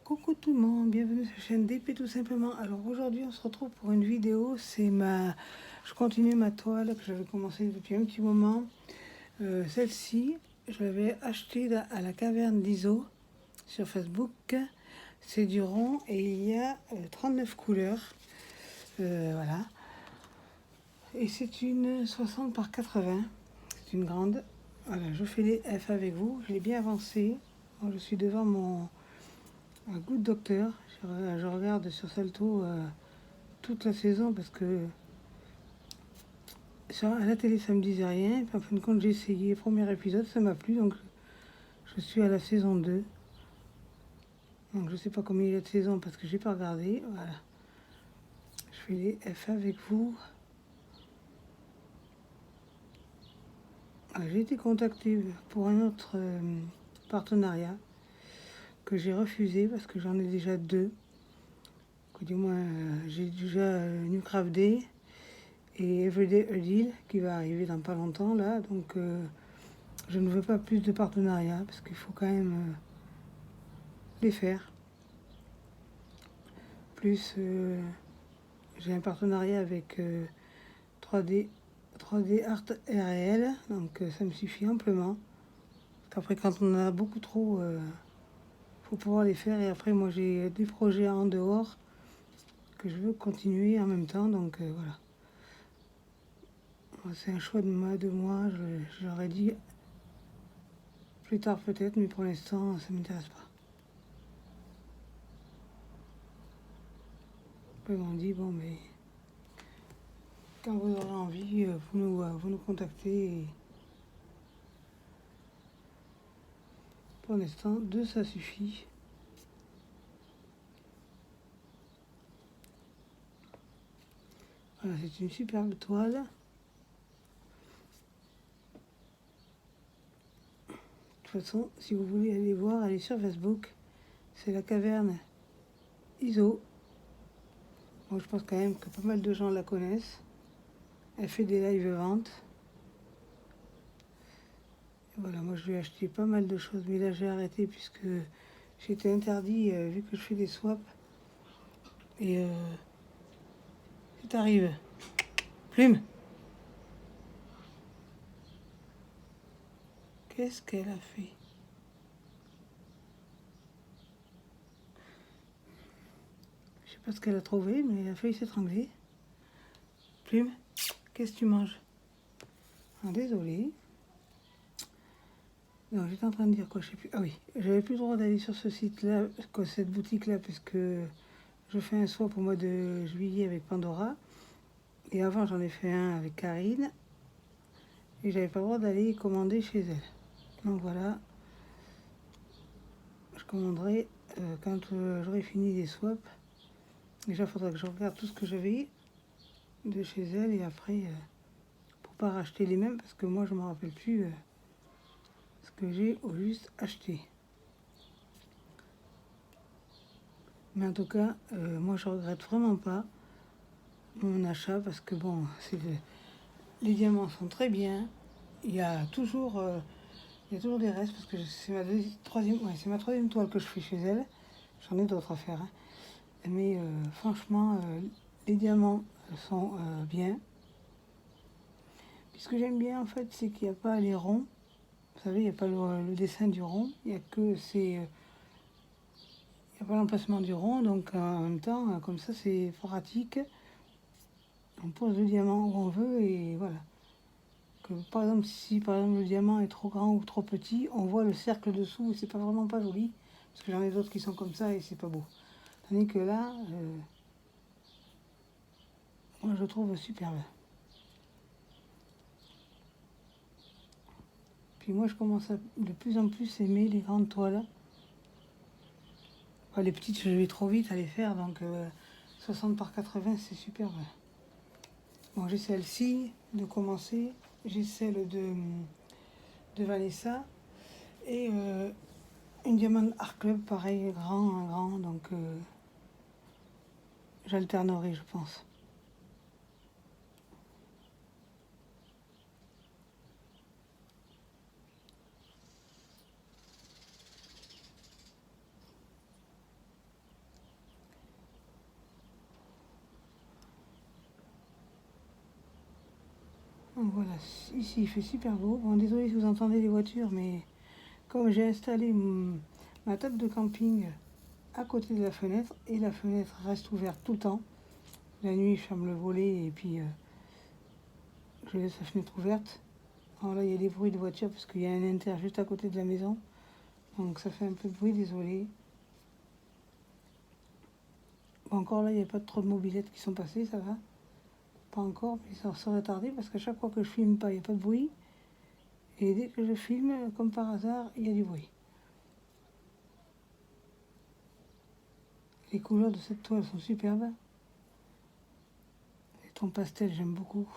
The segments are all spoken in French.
Coucou tout le monde, bienvenue sur la chaîne DP tout simplement. Alors aujourd'hui on se retrouve pour une vidéo, je continue ma toile que j'avais commencé depuis un petit moment. Celle-ci, je l'avais achetée à la caverne d'Iso sur Facebook. C'est du rond et il y a 39 couleurs. Voilà. Et c'est une 60 par 80, c'est une grande. Voilà, je fais les F avec vous, je l'ai bien avancé. Bon, je suis devant un Good Doctor. Je regarde sur Salto toute la saison parce que à la télé ça me disait rien. Et puis, en fin de compte, j'ai essayé le premier épisode, ça m'a plu, donc je suis à la saison 2. Donc je sais pas combien il y a de saisons parce que j'ai pas regardé. Voilà. Je fais les F avec vous. J'ai été contactée pour un autre partenariat que j'ai refusé parce que j'en ai déjà deux. Que du moins, j'ai déjà New Craft Day et Everyday a Deal qui va arriver dans pas longtemps là. Donc je ne veux pas plus de partenariats parce qu'il faut quand même les faire. Plus j'ai un partenariat avec 3D Art RL, donc ça me suffit amplement. Après quand on en a beaucoup trop, faut pouvoir les faire. Et après moi j'ai des projets en dehors que je veux continuer en même temps, donc voilà. C'est un choix de moi, je leur ai dit plus tard peut-être, mais pour l'instant ça m'intéresse pas. Après ils m'ont dit bon mais quand vous aurez envie, vous nous contactez. Et pour l'instant, 2 ça suffit. Voilà, c'est une superbe toile. De toute façon, si vous voulez aller voir, allez sur Facebook. C'est la caverne Iso. Bon, je pense quand même que pas mal de gens la connaissent. Elle fait des live ventes. Voilà, moi je lui ai acheté pas mal de choses, mais là j'ai arrêté puisque j'étais interdit vu que je fais des swaps. Et si t'arrives, Plume, qu'est-ce qu'elle a fait? Je sais pas ce qu'elle a trouvé, mais elle a failli s'étrangler. Plume, qu'est-ce que tu manges? Ah, désolé. Non, j'étais en train de dire quoi, je sais plus. Ah oui, j'avais plus le droit d'aller sur ce site-là, cette boutique-là, parce que je fais un swap au mois de juillet avec Pandora. Et avant, j'en ai fait un avec Karine. Et j'avais pas le droit d'aller commander chez elle. Donc voilà, je commanderai quand j'aurai fini les swaps. Déjà, il faudra que je regarde tout ce que j'avais de chez elle et après, pour pas racheter les mêmes, parce que moi, je me rappelle plus ce que j'ai au juste acheté. Mais en tout cas, moi, je regrette vraiment pas mon achat parce que bon, les diamants sont très bien. Il y a toujours, des restes parce que c'est ma troisième toile que je fais chez elle. J'en ai d'autres à faire, hein. Mais franchement, les diamants sont bien. Puis ce que j'aime bien en fait, c'est qu'il n'y a pas les ronds. Vous savez, il n'y a pas le dessin du rond. Il n'y a que il n'y a pas l'emplacement du rond. Donc en même temps, comme ça, c'est pratique. On pose le diamant où on veut et voilà. Que, par exemple, si par exemple le diamant est trop grand ou trop petit, on voit le cercle dessous et c'est pas vraiment pas joli. Parce que j'en ai d'autres qui sont comme ça et c'est pas beau. Tandis que là, moi je le trouve superbe. Puis moi je commence à de plus en plus aimer les grandes toiles. Enfin, les petites, je vais trop vite à les faire, donc 60 par 80 c'est superbe. Bon, j'ai celle-ci de commencer, j'ai celle de Vanessa et une Diamond Art Club, pareil, grand, donc j'alternerai, je pense. Donc voilà, ici il fait super beau. Bon, désolé si vous entendez les voitures, mais comme j'ai installé ma table de camping à côté de la fenêtre, et la fenêtre reste ouverte tout le temps. La nuit, je ferme le volet et puis je laisse la fenêtre ouverte. Alors là, il y a des bruits de voiture parce qu'il y a un inter juste à côté de la maison. Donc ça fait un peu de bruit, désolé. Bon, encore là, il n'y a pas trop de mobylettes qui sont passées, ça va. Pas encore, mais ça serait tardé parce qu'à chaque fois que je filme pas, il n'y a pas de bruit. Et dès que je filme, comme par hasard, il y a du bruit. Les couleurs de cette toile sont superbes. Les tons pastels, j'aime beaucoup.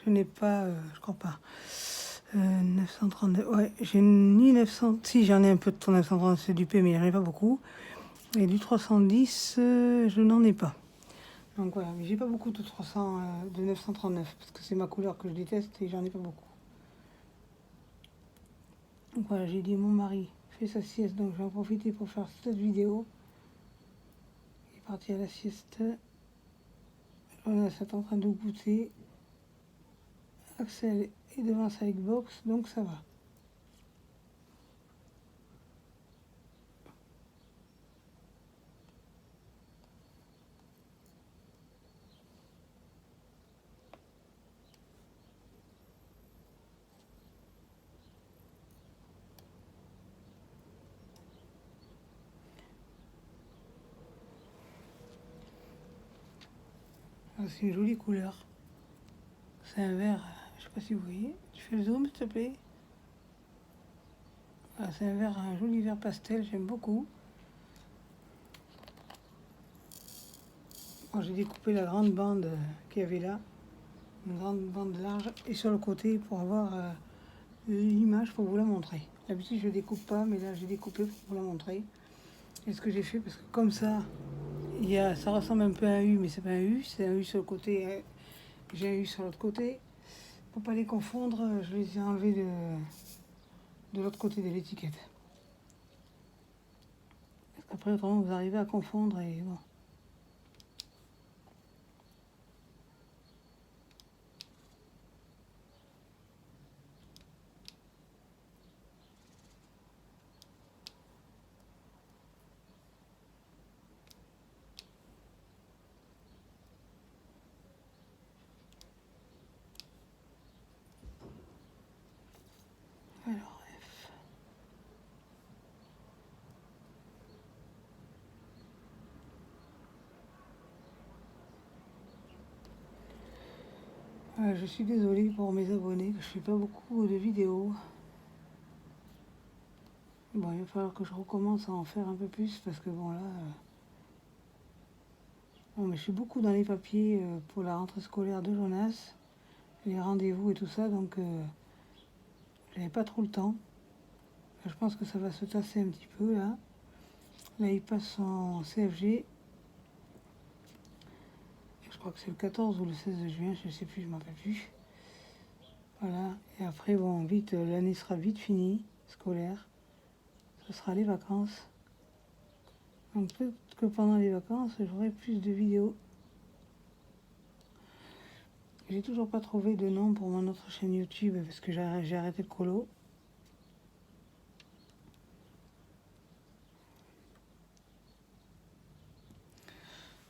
Je n'ai pas, je crois pas, 932. Ouais, j'ai ni 900. Si, j'en ai un peu de ton 930, c'est du P, mais j'en ai pas beaucoup. Et du 310, je n'en ai pas. Donc voilà, mais j'ai pas beaucoup de 300, de 939 parce que c'est ma couleur que je déteste et j'en ai pas beaucoup. Donc voilà, j'ai dit mon mari fait sa sieste, donc je vais en profiter pour faire cette vidéo. Il est parti à la sieste. Jonas est en train de goûter. Axel est devant sa Xbox, donc ça va. Ah, c'est une jolie couleur. C'est un vert, je sais pas si vous voyez. Tu fais le zoom, s'il te plaît. Voilà, c'est un vert, un joli vert pastel, j'aime beaucoup. Moi, j'ai découpé la grande bande qu'il y avait là, une grande bande large, et sur le côté pour avoir l'image pour vous la montrer. D'habitude, je ne découpe pas, mais là, j'ai découpé pour vous la montrer. Et ce que j'ai fait, parce que comme ça, ça ressemble un peu à un U, mais c'est pas un U, c'est un U sur le côté, j'ai un U sur l'autre côté. Pour pas les confondre, je les ai enlevés de l'autre côté de l'étiquette. Parce qu'après, autrement, vous arrivez à confondre et bon. Alors, F. Je suis désolée pour mes abonnés, je fais pas beaucoup de vidéos. Bon, il va falloir que je recommence à en faire un peu plus parce que bon là... Bon, mais je suis beaucoup dans les papiers pour la rentrée scolaire de Jonas, les rendez-vous et tout ça, donc j'avais pas trop le temps. Je pense que ça va se tasser un petit peu là. Là, il passe en CFG. Je crois que c'est le 14 ou le 16 juin, je ne sais plus, je ne m'en rappelle plus. Voilà, et après, bon, vite, l'année sera vite finie, scolaire. Ce sera les vacances. Donc peut-être que pendant les vacances, j'aurai plus de vidéos. J'ai toujours pas trouvé de nom pour mon autre chaîne YouTube parce que j'ai arrêté le colo.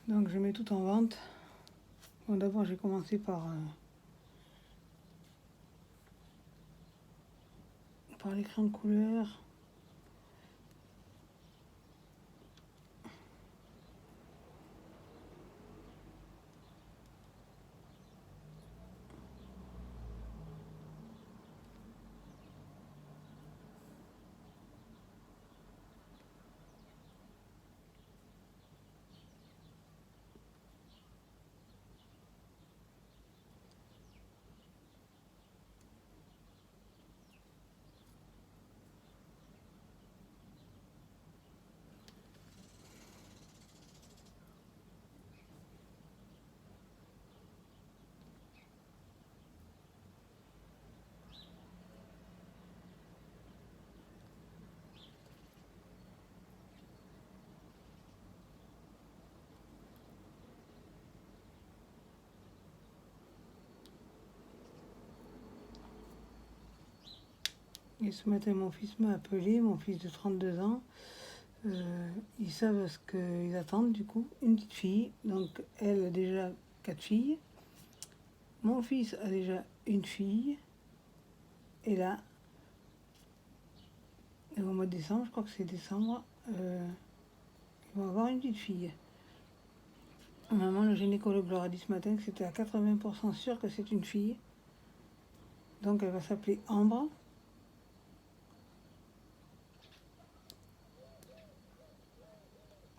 Donc je mets tout en vente. Bon, d'abord j'ai commencé par l'écran de couleur. Et ce matin, mon fils m'a appelé, mon fils de 32 ans. Ils savent ce qu'ils attendent, du coup. Une petite fille, donc elle a déjà 4 filles. Mon fils a déjà une fille. Et là, au mois de décembre, je crois que c'est décembre, ils vont avoir une petite fille. Maman, le gynécologue leur a dit ce matin que c'était à 80% sûr que c'est une fille. Donc elle va s'appeler Ambre.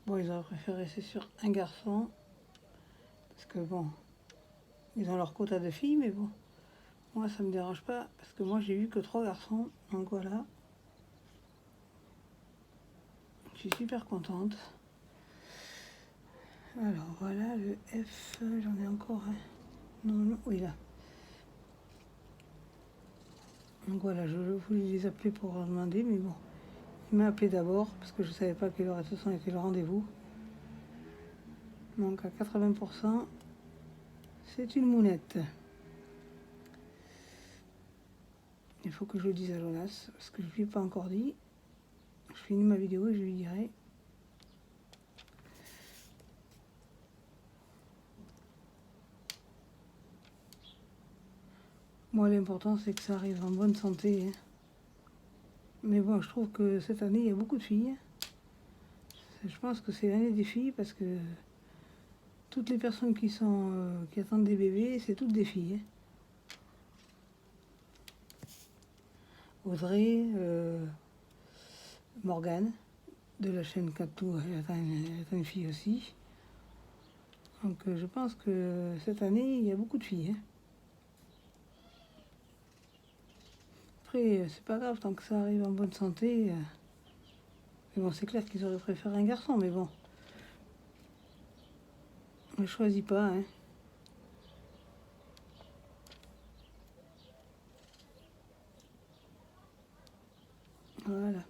Bon, ils auraient préféré, c'est sûr, un garçon. Parce que bon, ils ont leur quota de filles, mais bon, moi ça me dérange pas. Parce que moi j'ai vu que 3 garçons. Donc voilà. Je suis super contente. Alors voilà, le F, j'en ai encore un. Non, oui là. Donc voilà, je voulais les appeler pour leur demander, mais bon. Il m'a appelé d'abord, parce que je ne savais pas à quelle heure de toute façon était le rendez-vous. Donc à 80%, c'est une mounette. Il faut que je le dise à Jonas, parce que je ne lui ai pas encore dit. Je finis ma vidéo et je lui dirai. Moi, l'important, c'est que ça arrive en bonne santé. Hein. Mais bon, je trouve que cette année, il y a beaucoup de filles. Je pense que c'est l'année des filles, parce que toutes les personnes qui attendent des bébés, c'est toutes des filles. Hein. Audrey, Morgane, de la chaîne Catou, elle attend une fille aussi. Donc je pense que cette année, il y a beaucoup de filles. Hein. Après, c'est pas grave tant que ça arrive en bonne santé. Mais bon, c'est clair qu'ils auraient préféré un garçon, mais bon. On ne choisit pas. Hein. Voilà.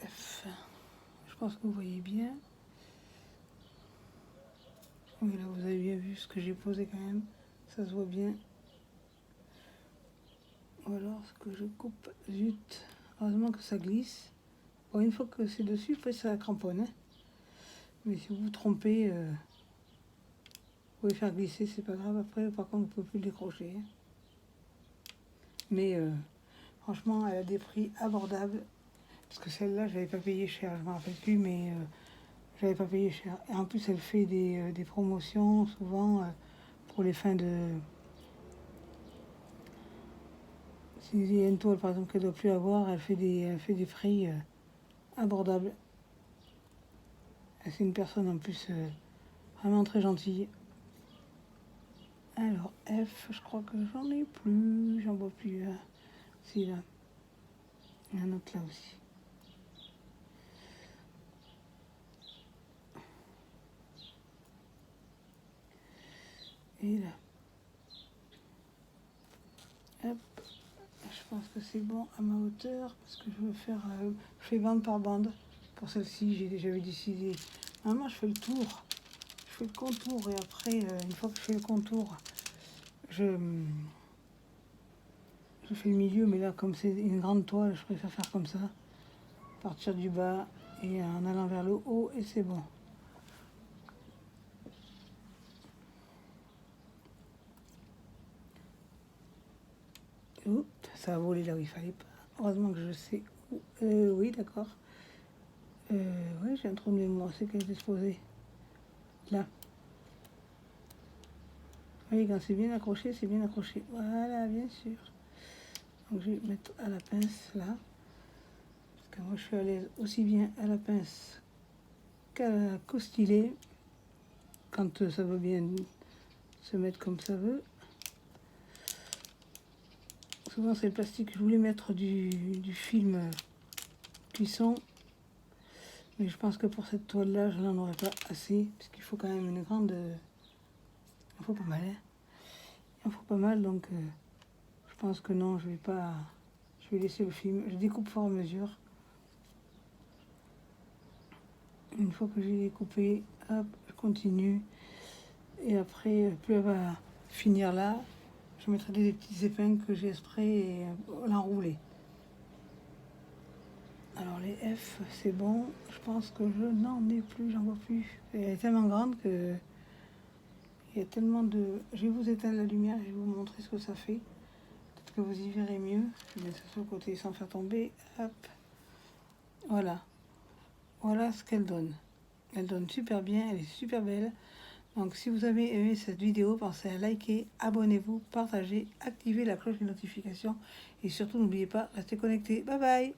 F. Je pense que vous voyez bien. Oui, là, vous avez bien vu ce que j'ai posé quand même. Ça se voit bien. Ou alors, ce que je coupe, zut. Heureusement que ça glisse. Bon, une fois que c'est dessus, après ça cramponne. Hein. Mais si vous vous trompez, vous pouvez faire glisser, c'est pas grave. Après, par contre, vous ne pouvez plus le décrocher. Hein. Mais franchement, elle a des prix abordables. Parce que celle-là, je l'avais pas payé cher, je ne me rappelle plus, mais je l'avais pas payé cher. Et en plus, elle fait des promotions, souvent, pour les fins de... S'il y a une toile, par exemple, qu'elle ne doit plus avoir, elle fait des prix abordables. C'est une personne, en plus, vraiment très gentille. Alors, F, je crois que j'en ai plus, j'en vois plus. Si, là. Il y en a un autre là aussi. Et là. Hop. Je pense que c'est bon à ma hauteur, parce que je veux faire... je fais bande par bande. Pour celle-ci, j'avais décidé... Normalement, je fais le tour. Je fais le contour, et après, une fois que je fais le contour, je fais le milieu, mais là, comme c'est une grande toile, je préfère faire comme ça. Partir du bas, et en allant vers le haut, et c'est bon. Oups, ça a volé là où il fallait pas. Heureusement que je sais où. Oui, d'accord. Oui, j'ai un trou de mémoire, c'est qu'elle est exposée. Là. Oui, quand c'est bien accroché, c'est bien accroché. Voilà, bien sûr. Donc je vais mettre à la pince là. Parce que moi je suis à l'aise aussi bien à la pince qu'au stylet. Quand ça veut bien se mettre comme ça veut. Souvent c'est le plastique. Je voulais mettre du film cuisson. Mais je pense que pour cette toile là, je n'en aurais pas assez. Parce qu'il faut quand même une grande... Il faut pas mal. Hein. Il faut pas mal, donc je pense que non, je vais pas... Je vais laisser le film. Je découpe fort à mesure. Une fois que j'ai découpé, hop, je continue. Et après, plus elle va finir là, je mettrai des petites épingles que j'ai exprès et l'enrouler. Alors les F, c'est bon. Je pense que je n'en ai plus, j'en vois plus. Elle est tellement grande que il y a tellement de... Je vais vous éteindre la lumière et je vais vous montrer ce que ça fait. Peut-être que vous y verrez mieux. Je vais mettre ça sur le côté sans faire tomber. Hop. Voilà. Voilà ce qu'elle donne. Elle donne super bien, elle est super belle. Donc si vous avez aimé cette vidéo, pensez à liker, abonnez-vous, partagez, activez la cloche de notification et surtout n'oubliez pas, restez connectés. Bye bye!